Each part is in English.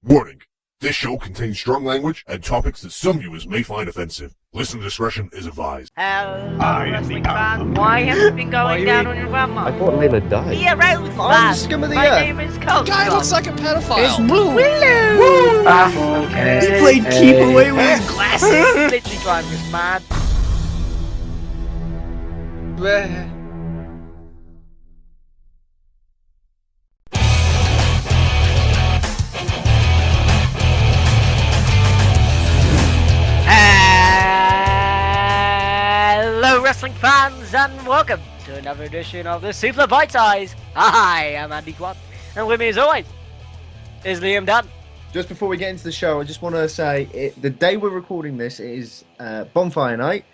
Warning. This show contains strong language and topics that some viewers may find offensive. Listener discretion is advised. Hello, wrestling fan. Why have you been going down on your grandma? I thought Layla died. Yeah, Rose, I'm man. scum of the My earth. name is Coach. Guy looks like a pedophile. It's blue. Willow. Okay. He played keep away with his glasses. Literally driving us mad. Hello, wrestling fans, and welcome to another edition of the Suplah Bite Size. Hi, I'm Andy Quann, and with me as always is Liam Dunn. Just before we get into the show, I just want to say the day we're recording this is bonfire night,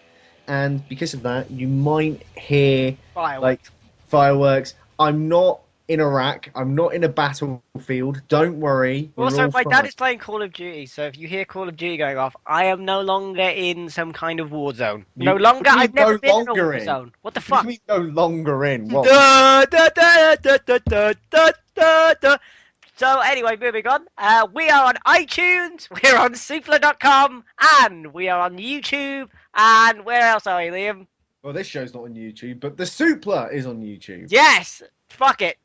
and because of that, you might hear fireworks. I'm not in Iraq. I'm not in a battlefield. Don't worry. Also, my dad is playing Call of Duty, so if you hear Call of Duty going off, I am no longer in some kind of war zone. I've never been in a war zone. What the fuck? You mean no longer in? What? So anyway, moving on. We are on iTunes, we're on Suplah.com, and we are on YouTube. And where else are we, Liam? Well, this show's not on YouTube, but the Suplah is on YouTube. Yes! Fuck it.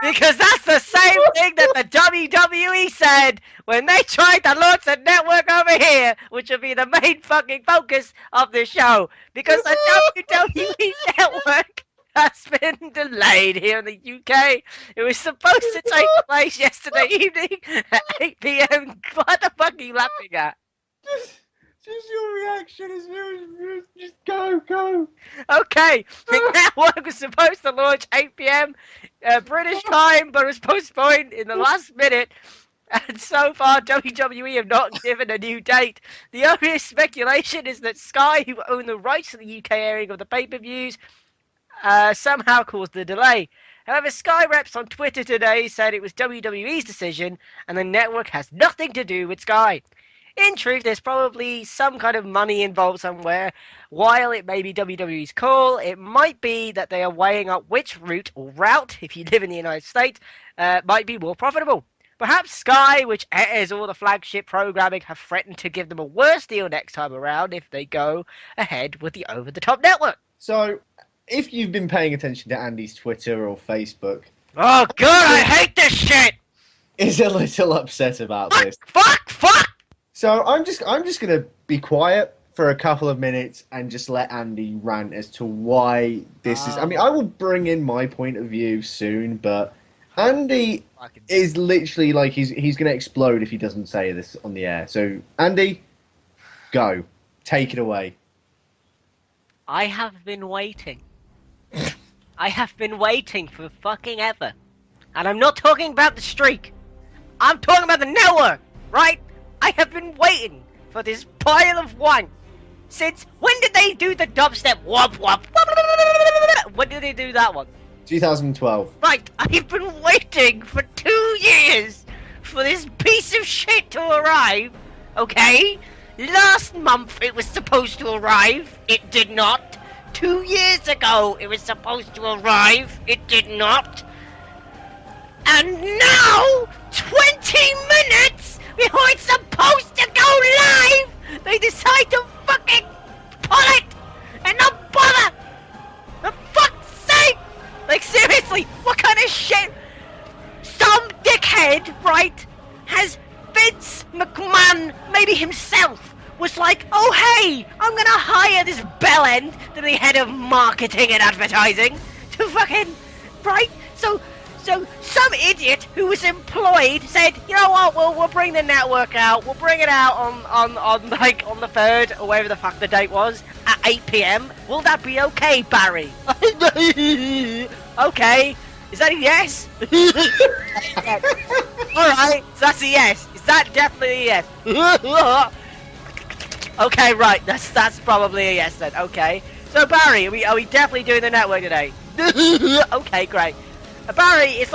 Because that's the same thing that the WWE said when they tried to launch a network over here, which would be the main fucking focus of the show. Because the WWE Network has been delayed here in the UK. It was supposed to take place yesterday evening at 8 PM. What the fuck are you laughing at? Just your reaction is just go. Okay, the network was supposed to launch 8 PM British time, but it was postponed in the last minute. And so far, WWE have not given a new date. The obvious speculation is that Sky, who own the rights to the UK airing of the pay-per-views, somehow caused the delay. However, Sky reps on Twitter today said it was WWE's decision, and the network has nothing to do with Sky. In truth, there's probably some kind of money involved somewhere. While it may be WWE's call, it might be that they are weighing up which route, if you live in the United States, might be more profitable. Perhaps Sky, which airs all the flagship programming, have threatened to give them a worse deal next time around if they go ahead with the over-the-top network. So, if you've been paying attention to Andy's Twitter or Facebook... Oh god, I hate this shit! ...is a little upset about this. Fuck! So I'm just gonna be quiet for a couple of minutes and just let Andy rant as to why this is. I mean, I will bring in my point of view soon, but Andy is literally like he's gonna explode if he doesn't say this on the air. So Andy, go, take it away. I have been waiting. I have been waiting for fucking ever, and I'm not talking about the streak. I'm talking about the network, right? I have been waiting for this pile of wine since when did they do the dubstep wop wop? When did they do that one? 2012. Right, I've been waiting for 2 years for this piece of shit to arrive, okay? Last month it was supposed to arrive, it did not. 2 years ago it was supposed to arrive, it did not. And now, 20 minutes before it's supposed to go live, they decide to fucking pull it and not bother. For fuck's sake! Like seriously, what kind of shit? Some dickhead, right, has Vince McMahon, maybe himself, was like, oh hey, I'm gonna hire this bellend to be head of marketing and advertising to fucking, right? So some idiot who was employed said, you know what, we'll bring the network out, we'll bring it out on the 3rd, or whatever the fuck the date was, at 8 PM. Will that be okay, Barry? Okay, is that a yes? Alright, so that's a yes. Is that definitely a yes? Okay, right, that's probably a yes then, okay. So Barry, are we definitely doing the network today? Okay, great. Barry, it's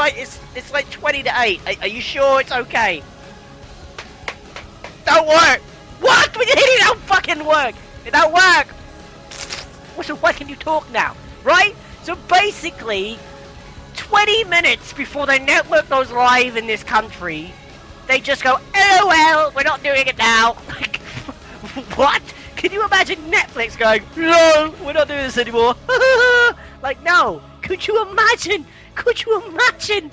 like 20 to 8. Are you sure it's okay? Don't work. What? It don't fucking work. It don't work. So why can you talk now? Right? So basically, 20 minutes before the network goes live in this country, they just go, LOL, we're not doing it now. Like, what? Can you imagine Netflix going, no, we're not doing this anymore? Like, no. Could you imagine? Could you imagine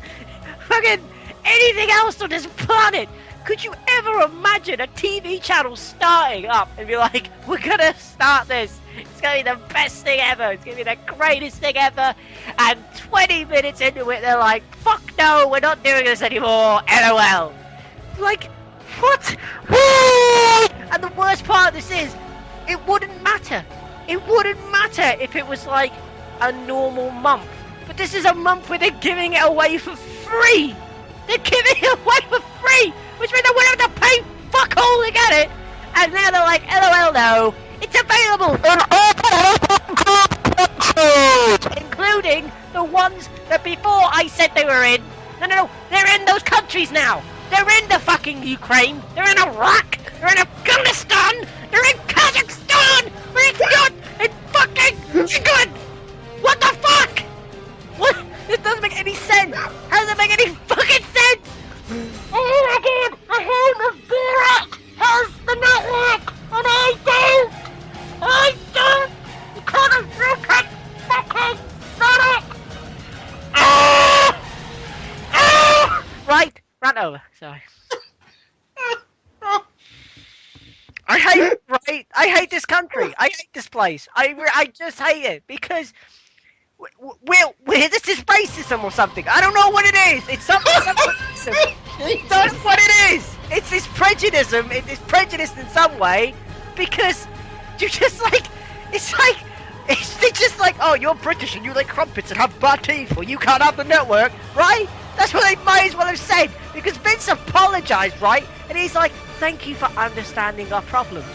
fucking anything else on this planet? Could you ever imagine a TV channel starting up and be like, we're gonna start this. It's gonna be the best thing ever. It's gonna be the greatest thing ever. And 20 minutes into it, they're like, fuck no, we're not doing this anymore. LOL. Like, what? And the worst part of this is, it wouldn't matter. It wouldn't matter if it was like a normal month. But this is a month where they're giving it away for free. They're giving it away for free, which means they wouldn't have to pay fuck all to get it. And now they're like, LOL, no, it's available in all countries, including the ones that before I said they were in. No, they're in those countries now. They're in the fucking Ukraine. They're in Iraq. They're in Afghanistan. They're in Kazakhstan. They're not in fucking England. What the fuck? What? This doesn't make any sense. How does it make any fucking sense? Oh my god, I heard the Borat has the network, and I don't. You can't have fucking network. Right, rant over. Sorry. I hate this country. I hate this place. I just hate it because this is racism or something. I don't know what it is. It's something. That's what it is. It's this prejudice. It's prejudice in some way because you just like. It's just like, oh, you're British and you like crumpets and have bad teeth, or you can't have the network, right? That's what they might as well have said, because Vince apologized, right? And he's like, thank you for understanding our problems.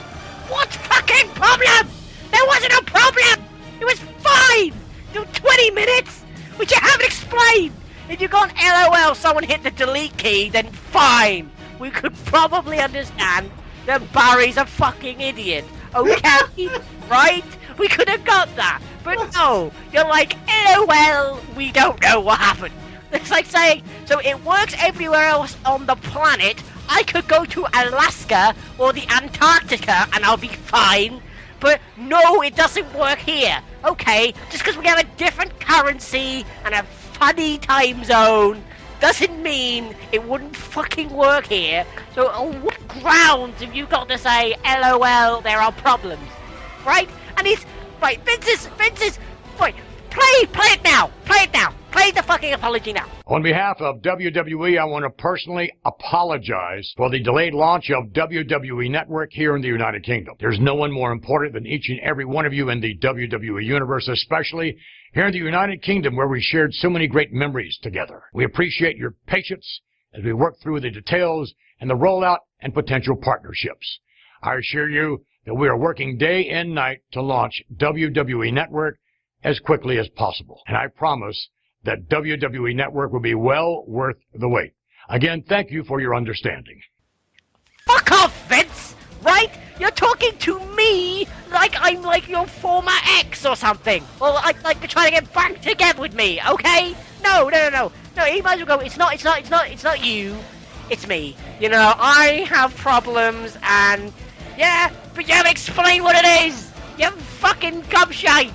What fucking problem? There wasn't a problem! It was fine! Do 20 minutes, which you haven't explained! If you've gone LOL, someone hit the delete key, then fine! We could probably understand that Barry's a fucking idiot, okay? Right? We could have got that, but no, you're like, LOL, we don't know what happened. It's like saying, so it works everywhere else on the planet. I could go to Alaska or the Antarctica and I'll be fine. But no, it doesn't work here. Okay, just because we have a different currency and a funny time zone doesn't mean it wouldn't fucking work here. So on what grounds have you got to say, LOL, there are problems? Right? And he's, right, Vince is, right, play it now. Play the fucking apology now. On behalf of WWE, I want to personally apologize for the delayed launch of WWE Network here in the United Kingdom. There's no one more important than each and every one of you in the WWE universe, especially here in the United Kingdom where we shared so many great memories together. We appreciate your patience as we work through the details and the rollout and potential partnerships. I assure you that we are working day and night to launch WWE Network as quickly as possible. And I promise that WWE Network will be well worth the wait. Again, thank you for your understanding. Fuck off, Vince! Right? You're talking to me like I'm like your former ex or something. Or like you're trying to get back together with me, okay? No, he might as well go, it's not you. It's me. You know, I have problems and yeah, but you haven't explained what it is! You fucking gobshite!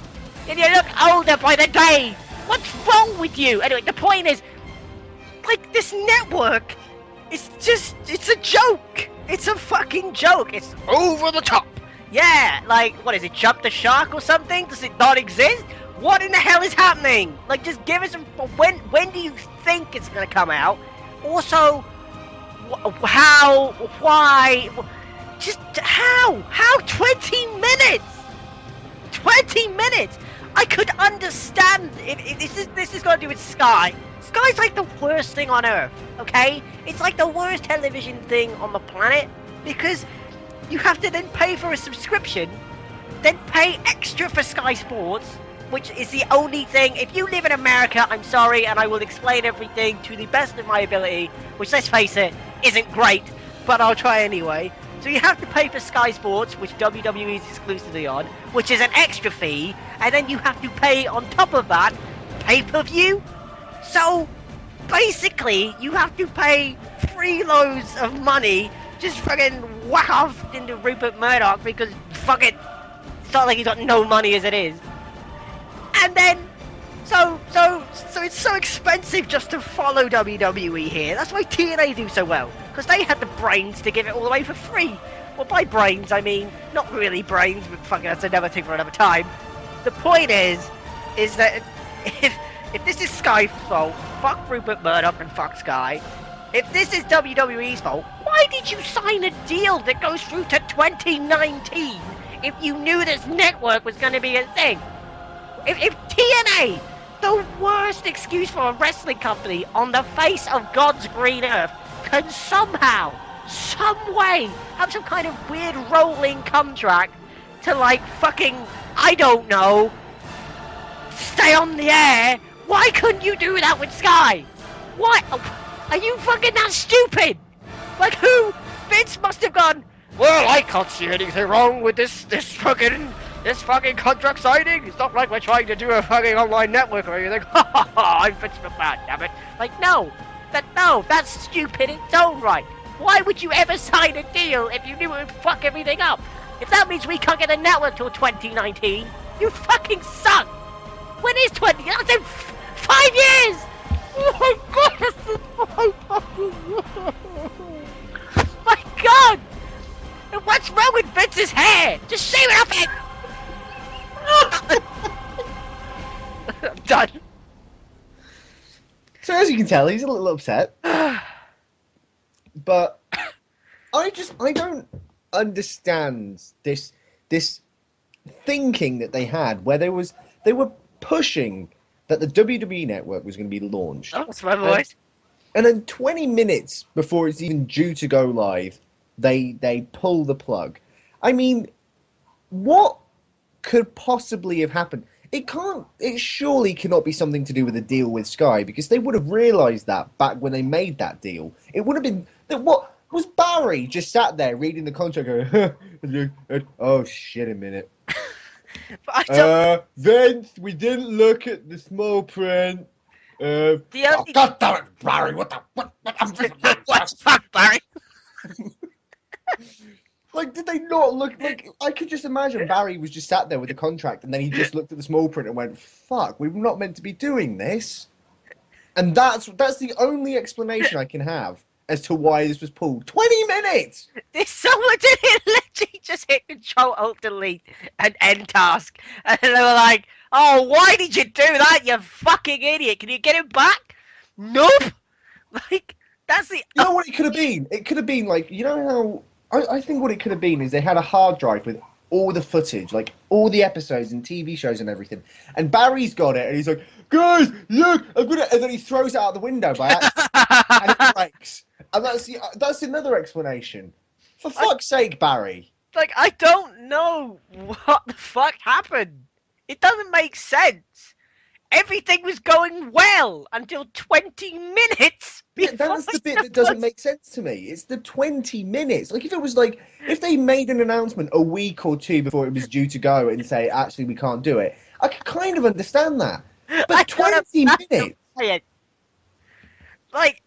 And you look older by the day! What's wrong with you? Anyway, the point is, like, this network is just, it's a joke! It's a fucking joke! It's over the top! Yeah, like, what is it, Jump the Shark or something? Does it not exist? What in the hell is happening? Like, just give us when do you think it's gonna come out? Also, how, why... Just how? How 20 minutes? 20 minutes? I could understand if this is going to do with Sky. Sky's like the worst thing on earth, okay? It's like the worst television thing on the planet because you have to then pay for a subscription, then pay extra for Sky Sports, which is the only thing. If you live in America, I'm sorry, and I will explain everything to the best of my ability, which, let's face it, isn't great, but I'll try anyway. So you have to pay for Sky Sports, which WWE is exclusively on, which is an extra fee, and then you have to pay on top of that pay-per-view. So basically, you have to pay 3 loads of money just fucking whack off into Rupert Murdoch because fucking it's not like he's got no money as it is. And then so it's so expensive just to follow WWE here. That's why TNA do so well, because they had the brains to give it all away for free. Well, by brains I mean not really brains, but fucking that's another thing for another time. The point is that if this is Sky's fault, fuck Rupert Murdoch and fuck Sky. If this is WWE's fault, why did you sign a deal that goes through to 2019 if you knew this network was going to be a thing? If TNA, the worst excuse for a wrestling company on the face of God's green earth, can somehow, some way, have some kind of weird rolling contract to like fucking, I don't know, stay on the air, why couldn't you do that with Sky? What? Are you fucking that stupid? Like who? Vince must have gone, well, I can't see anything wrong with this fucking contract signing. It's not like we're trying to do a fucking online network or anything. I'm Vince McMahon, damn it. Like, no, that's stupid in its own right. Why would you ever sign a deal if you knew it would fuck everything up? If that means we can't get a network till 2019, you fucking suck. When is 20? That's in 5 years. Oh my god, this is my fucking my god! What's wrong with Vince's hair? Just shave it up and... I'm done. So as you can tell, he's a little upset. But I don't understand this thinking that they had, where they were pushing that the WWE Network was going to be launched. Oh, that's my voice. And then 20 minutes before it's even due to go live, they pull the plug. I mean, what could possibly have happened? It surely cannot be something to do with a deal with Sky, because they would have realised that back when they made that deal. It would have been that. What was Barry just sat there reading the contract going, oh shit a minute. Vince, we didn't look at the small print. The only... God damn it, Barry! What the fuck, Barry? Like, did they not look? Like, I could just imagine Barry was just sat there with the contract, and then he just looked at the small print and went, "Fuck, we're not meant to be doing this." And that's the only explanation I can have as to why this was pulled. 20 minutes. There's someone did it literally just hit Control Alt Delete and end task, and they were like, "Oh, why did you do that, you fucking idiot? Can you get him back?" Nope. Like, that's the. You know what it could have been? It could have been like, you know how. I think what it could have been is they had a hard drive with all the footage, like all the episodes and TV shows and everything. And Barry's got it, and he's like, "Guys, look, I've got it," and then he throws it out the window by accident, and it breaks. And that's another explanation. For fuck's sake, Barry. Like, I don't know what the fuck happened. It doesn't make sense. Everything was going well until 20 minutes before. Yeah, that's the bit that doesn't make sense to me. It's the 20 minutes. Like, if it was like, if they made an announcement a week or two before it was due to go and say, actually, we can't do it, I could kind of understand that. But 20 minutes? Like,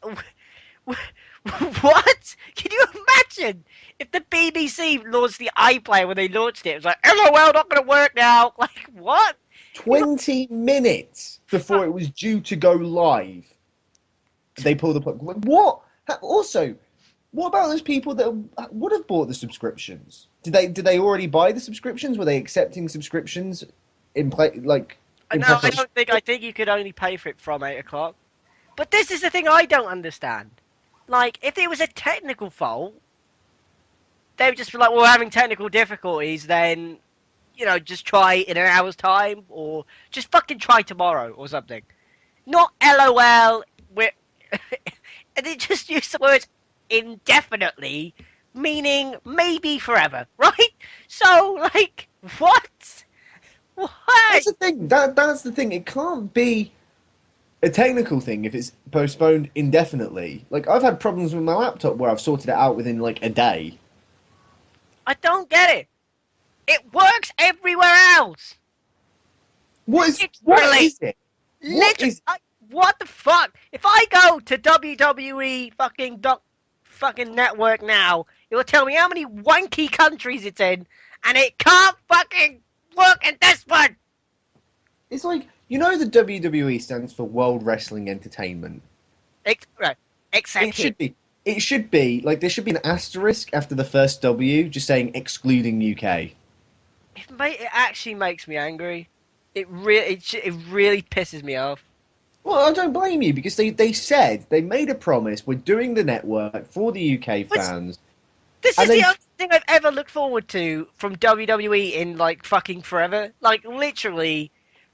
what? Can you imagine if the BBC launched the iPlayer when they launched it? It was like, LOL, not going to work now. Like, what? 20 minutes before it was due to go live, they pull the plug. What? Also, what about those people that would have bought the subscriptions? Did they already buy the subscriptions? Were they accepting subscriptions in play? Like, No, I don't think. I think you could only pay for it from 8 o'clock. But this is the thing I don't understand. Like, if it was a technical fault, they would just be like, "Well, we're having technical difficulties," then. You know, just try in an hour's time, or just fucking try tomorrow, or something. Not LOL, and they just use the words indefinitely, meaning maybe forever, right? So, like, what? What? That's the thing. That's the thing. It can't be a technical thing if it's postponed indefinitely. Like, I've had problems with my laptop where I've sorted it out within, like, a day. I don't get it. It works everywhere else. What is it? Literally, what the fuck? If I go to WWE fucking network now, it will tell me how many wanky countries it's in, and it can't fucking work in this one. It's like, you know, the WWE stands for World Wrestling Entertainment. Right, except It should be. It should be like there should be an asterisk after the first W, just saying excluding UK. It actually makes me angry. It really pisses me off. Well, I don't blame you because they said they made a promise. We're doing the network for the UK fans. This And is the then- only thing I've ever looked forward to from WWE in like fucking forever. Like literally,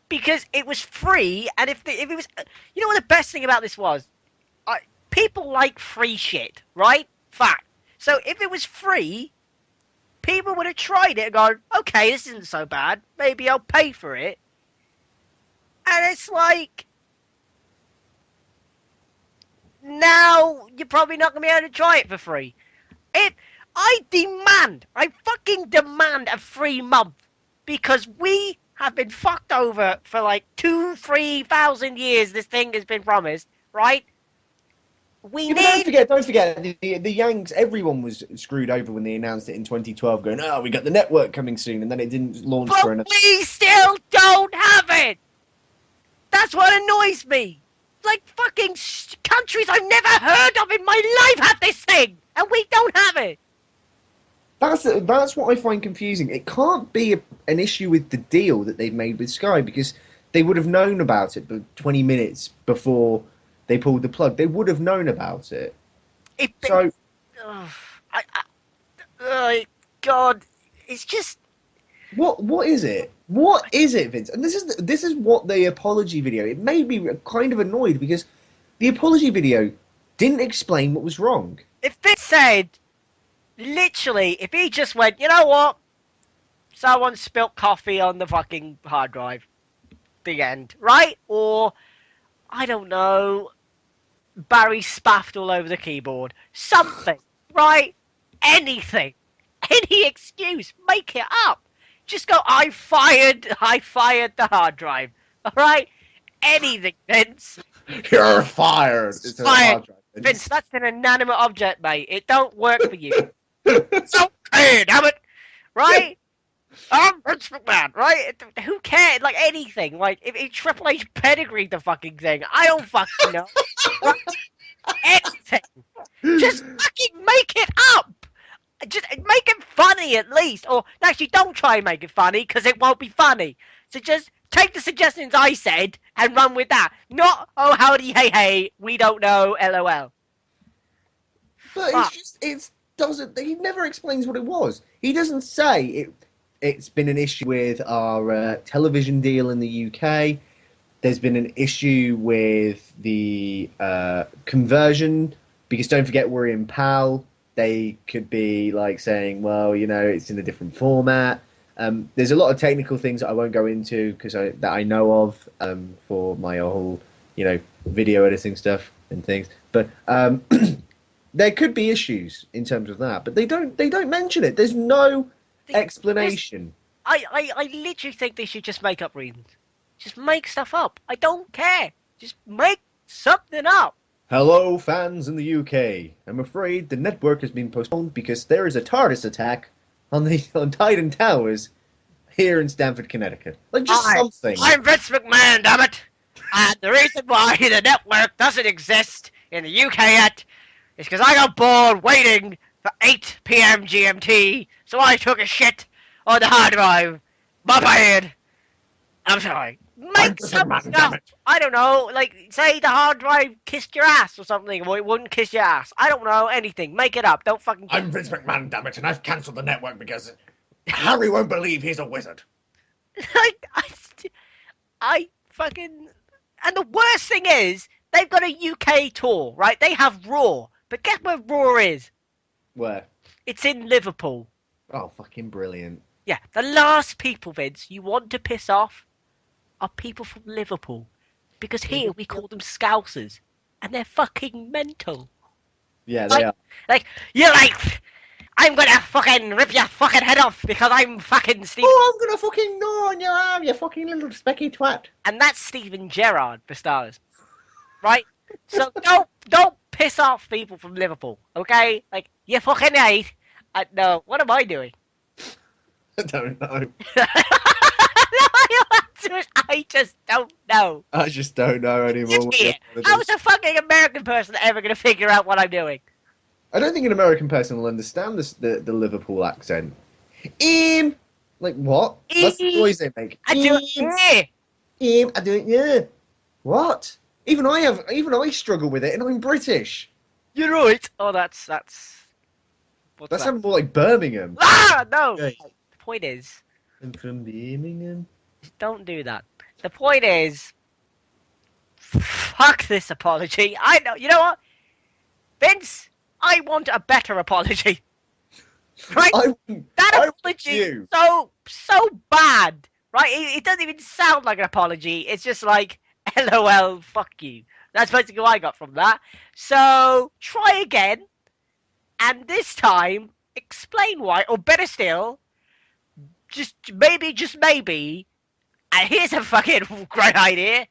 because it was free, and if it was, you know what the best thing about this was? People like free shit, right? Fact. So if it was free, people would have tried it and gone, okay, this isn't so bad. Maybe I'll pay for it. And it's like, now you're probably not going to be able to try it for free. I fucking demand a free month because we have been fucked over for like 3,000 years. This thing has been promised, right? We Yeah, but need. don't forget, the Yanks. Everyone was screwed over when they announced it in 2012, going, "Oh, we got the network coming soon," and then it didn't launch for But another. we still don't have it! That's what annoys me! Like fucking countries I've never heard of in my life have this thing! And we don't have it! That's what I find confusing. It can't be an issue with the deal that they've made with Sky because they would have known about it 20 minutes before they pulled the plug. They would have known about it. So Ugh, God, it's just. what is it? What is it, Vince? And this is what the apology video. It made me kind of annoyed because the apology video didn't explain what was wrong. If it said, literally, if he just went, you know what? Someone spilt coffee on the fucking hard drive. The end, right? Or, I don't know, Barry spaffed all over the keyboard. Something, right? Anything. Any excuse. Make it up. Just go, I fired the hard drive. Alright? Anything, Vince. You're fired. It's Fired. Vince, that's an inanimate object, mate. It don't work for you. It's okay, damn it. Right? I'm Vince McMahon, right? Who cares? Like anything. Like if Triple H pedigreed the fucking thing, I don't fucking know. Right? Anything. Just fucking make it up. Just make it funny at least. Or actually, don't try and make it funny because it won't be funny. So just take the suggestions I said and run with that. Not oh howdy hey hey we don't know lol. But Fuck. it doesn't. He never explains what it was. He doesn't say it. It's been an issue with our television deal in the UK. There's been an issue with the conversion because don't forget we're in PAL. They could be like saying, well, you know, it's in a different format. There's a lot of technical things that I won't go into because that I know of for my whole, you know, video editing stuff and things. But there could be issues in terms of that. But they don't mention it. There's no explanation. I literally think they should just make up reasons. Just make stuff up. I don't care. Just make something up. Hello, fans in the UK. I'm afraid the network has been postponed because there is a TARDIS attack on Titan Towers here in Stamford, Connecticut. Like just something. I'm Vince McMahon, damn it. And the reason why the network doesn't exist in the UK yet is because I got bored waiting for 8 p.m. GMT, so I took a shit on the hard drive. My bad. I'm sorry. Make something up. I don't know, like, say the hard drive kissed your ass or something, or it wouldn't kiss your ass. I don't know, anything. Make it up. Don't fucking... I'm Vince McMahon, damn it, and I've cancelled the network because Harry won't believe he's a wizard. Like, I fucking... And the worst thing is, they've got a UK tour, right? They have Raw. But guess where Raw is? Where? It's in Liverpool. Oh, fucking brilliant. Yeah, the last people, Vince, you want to piss off are people from Liverpool. Because here we call them Scousers. And they're fucking mental. Yeah, they are. Like, you're like, I'm gonna fucking rip your fucking head off because I'm fucking Steve. Oh, I'm gonna fucking gnaw on your arm, you fucking little specky twat. And that's Steven Gerrard for starters, right? So don't piss off people from Liverpool, okay? Like you fucking hate. No, what am I doing? I don't know. I just don't know. I just don't know anymore. Just here. How's a fucking American person ever gonna figure out what I'm doing? I don't think an American person will understand the Liverpool accent. Like what? That's the noise they make. I do it. I do it. Yeah. What? Even I struggle with it, and I'm British. You're right. Oh, that's. What's That that? sounds more like Birmingham. Ah, no. Yeah. The point is, I'm from Birmingham. don't do that. The point is, fuck this apology. I know. You know what, Vince? I want a better apology. Right? That apology is so bad. Right? It doesn't even sound like an apology. It's just like, LOL, fuck you. That's basically what I got from that. So try again, and this time explain why, or better still, just maybe. And here's a fucking great idea.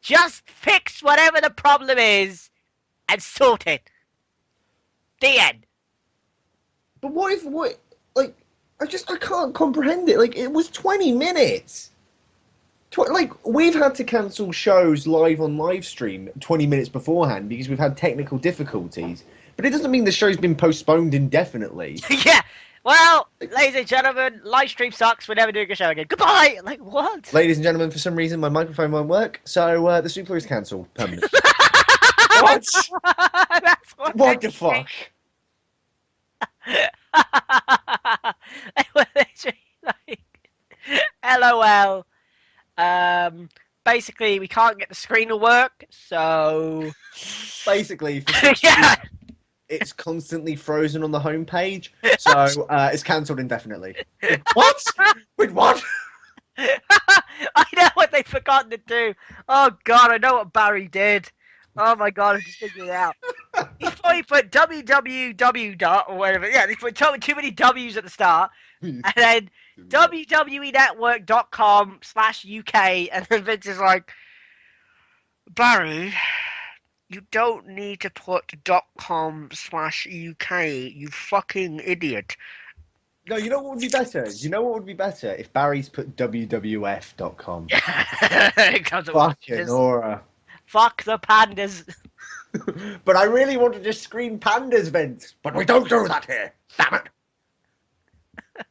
Just fix whatever the problem is and sort it. The end. But I can't comprehend it. Like, it was 20 minutes. We've had to cancel shows live on live stream 20 minutes beforehand because we've had technical difficulties. But it doesn't mean the show's been postponed indefinitely. Yeah. Well, ladies and gentlemen, live stream sucks. We're never doing a show again. Goodbye. Like, what? Ladies and gentlemen, for some reason my microphone won't work, so the Suplah is cancelled permanently. What? That's What the fuck? They were literally like, LOL. Basically, we can't get the screen to work, so Basically, yeah. it's constantly frozen on the homepage, so it's cancelled indefinitely. What? Wait, what? I know what they've forgotten to do. Oh god, I know what Barry did. Oh my god, I just figured it out. He probably put www dot or whatever. Yeah, they put too many W's at the start, and then www.network.com/UK, and then Vince is like, Barry, you don't need to put .com/UK, you fucking idiot. No, you know what would be better? You know what would be better? If Barry's put wwf.com. Fucking Nora. Fuck the pandas. But I really wanted to screen pandas, Vince. But we don't do that here. Damn it.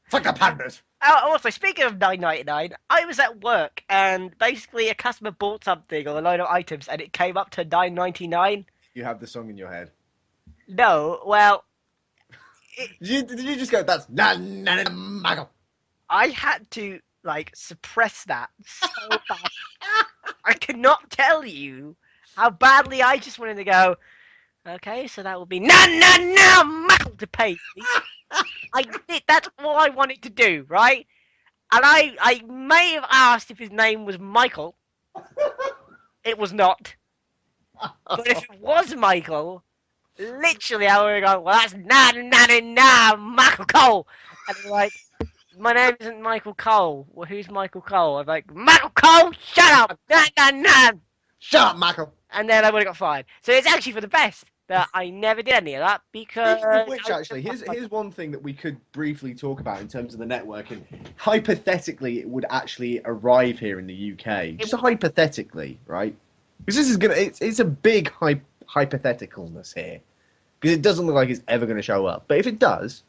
Fuck the pandas. Also, speaking of $9.99, I was at work and basically a customer bought something or a load of items and it came up to $9.99. You have the song in your head. No, well... Did you just go, that's Michael? I had to, suppress that so bad. I cannot tell you how badly I just wanted to go, okay, so that will be Michael to pay. I did, that's all I wanted to do, right? And I may have asked if his name was Michael. It was not. But if it was Michael, literally I would have gone, well, that's Michael Cole. And they're like, my name isn't Michael Cole. Well, who's Michael Cole? I'm like, Michael Cole, shut up! Shut up, Michael! And then I would have got fired. So it's actually for the best that I never did any of that because... Which, actually, here's one thing that we could briefly talk about in terms of the networking. Hypothetically, it would actually arrive here in the UK. Just hypothetically, right? Because this is gonna... It's a big hypotheticalness here. Because it doesn't look like it's ever going to show up. But if it does...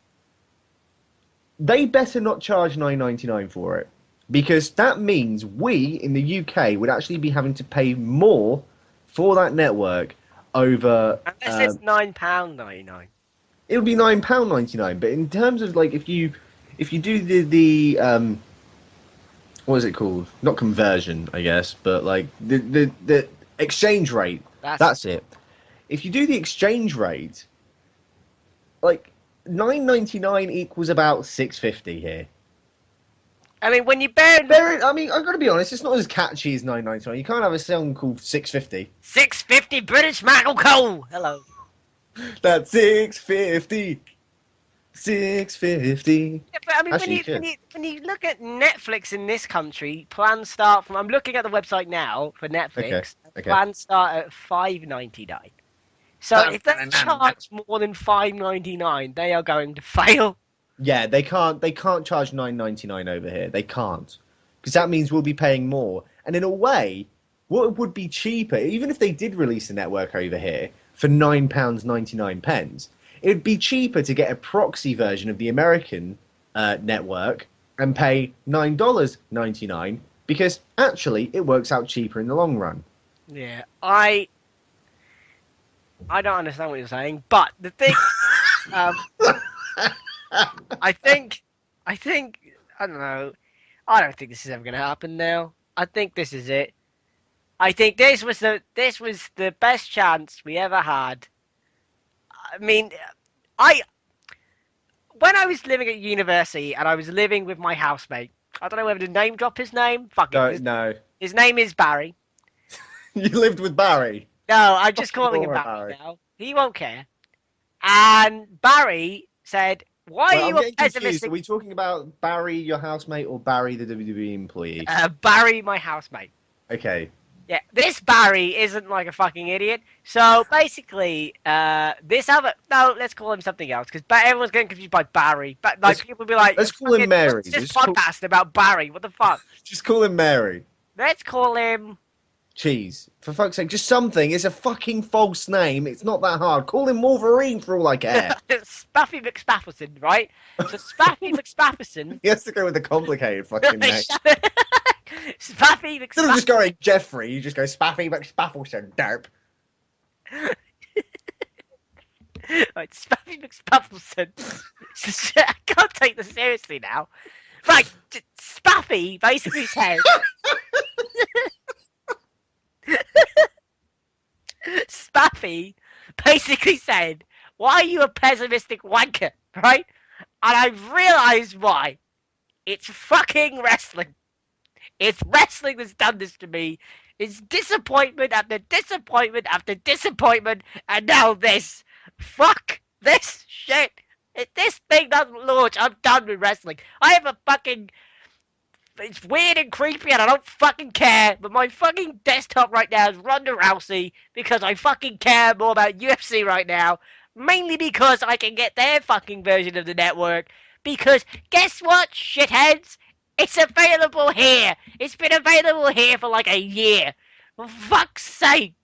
They better not charge $9.99 for it, because that means we in the UK would actually be having to pay more for that network over. Unless it's £9.99. It would be £9.99. But in terms of if you do the what is it called? Not conversion, I guess, but the exchange rate. That's it. If you do the exchange rate, $9.99 equals about $6.50 here. I mean, when you bear I mean, I've got to be honest, it's not as catchy as $9.99. You can't have a song called $6.50. $6.50 British Michael Cole. Hello. That's $6.50. $6.50. Yeah, but I mean, Actually, you when you look at Netflix in this country, plans start from. I'm looking at the website now for Okay. Netflix. Okay. Plans start at $5.99. So if they charge more than $5.99, they are going to fail. Yeah, they can't. They can't charge $9.99 over here. They can't, because that means we'll be paying more. And in a way, what would be cheaper, even if they did release a network over here for £9.99, it would be cheaper to get a proxy version of the American network and pay $9.99, because actually it works out cheaper in the long run. Yeah, I don't understand what you're saying, but the thing, um, I think, I don't know. I don't think this is ever going to happen now. I think this is it. I think this was the best chance we ever had. I mean, I when I was living at university and I was living with my housemate. I don't know whether to name drop his name. Fuck it. No. His name is Barry. You lived with Barry. No, I'm just calling him Poor Barry Barry. now. He won't care. And Barry said, "Why Well, are I'm you a getting confused. pessimistic?" Are we talking about Barry, your housemate, or Barry, the WWE employee? Barry, my housemate. Okay. Yeah, this Barry isn't like a fucking idiot. So basically, this other let's call him something else because everyone's getting confused by Barry. But like people will be like, let's call him "Fucking, Mary. what's this Just call- podcast about Barry? What the fuck?" Just call him Mary. Let's call him. Cheese. For fuck's sake, just something. It's a fucking false name. It's not that hard. Call him Wolverine for all I care. Spaffy McSpafferson, right? So Spaffy McSpafferson. He has to go with a complicated fucking name. Spaffy Instead of just McSpafferson. going Jeffrey, you just go Spaffy McSpaffleson, derp. Right, Spaffy McSpaffleson. I can't take this seriously now. Right, Spaffy basically says. Spaffy basically said, "Why are you a pessimistic wanker?" Right? And I've realised why. It's fucking wrestling. It's wrestling that's done this to me. It's disappointment after disappointment after disappointment, and now this. Fuck this shit. If this thing doesn't launch, I'm done with wrestling. I have a fucking... It's weird and creepy and I don't fucking care, but my fucking desktop right now is Ronda Rousey because I fucking care more about UFC right now. Mainly because I can get their fucking version of the network. Because, guess what, shitheads? It's available here. It's been available here for like a year. For fuck's sake.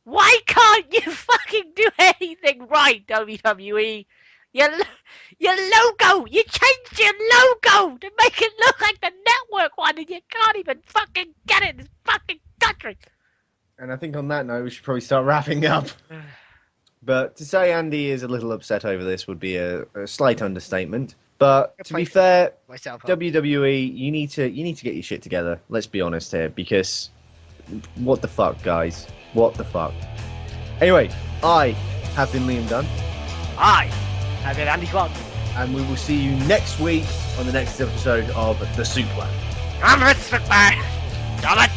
Why can't you fucking do anything right, WWE? Your logo! You changed your logo to make it look like the network one and you can't even fucking get it in this fucking country! And I think on that note, we should probably start wrapping up. But to say Andy is a little upset over this would be a slight understatement. But to be fair, Myself up. WWE, you need to get your shit together. Let's be honest here, because what the fuck, guys? What the fuck? Anyway, I have been Liam Dunn, I have been Andy Quann. and we will see you next week on the next episode of The Suplah. I'm Rich McMahon. Damn it!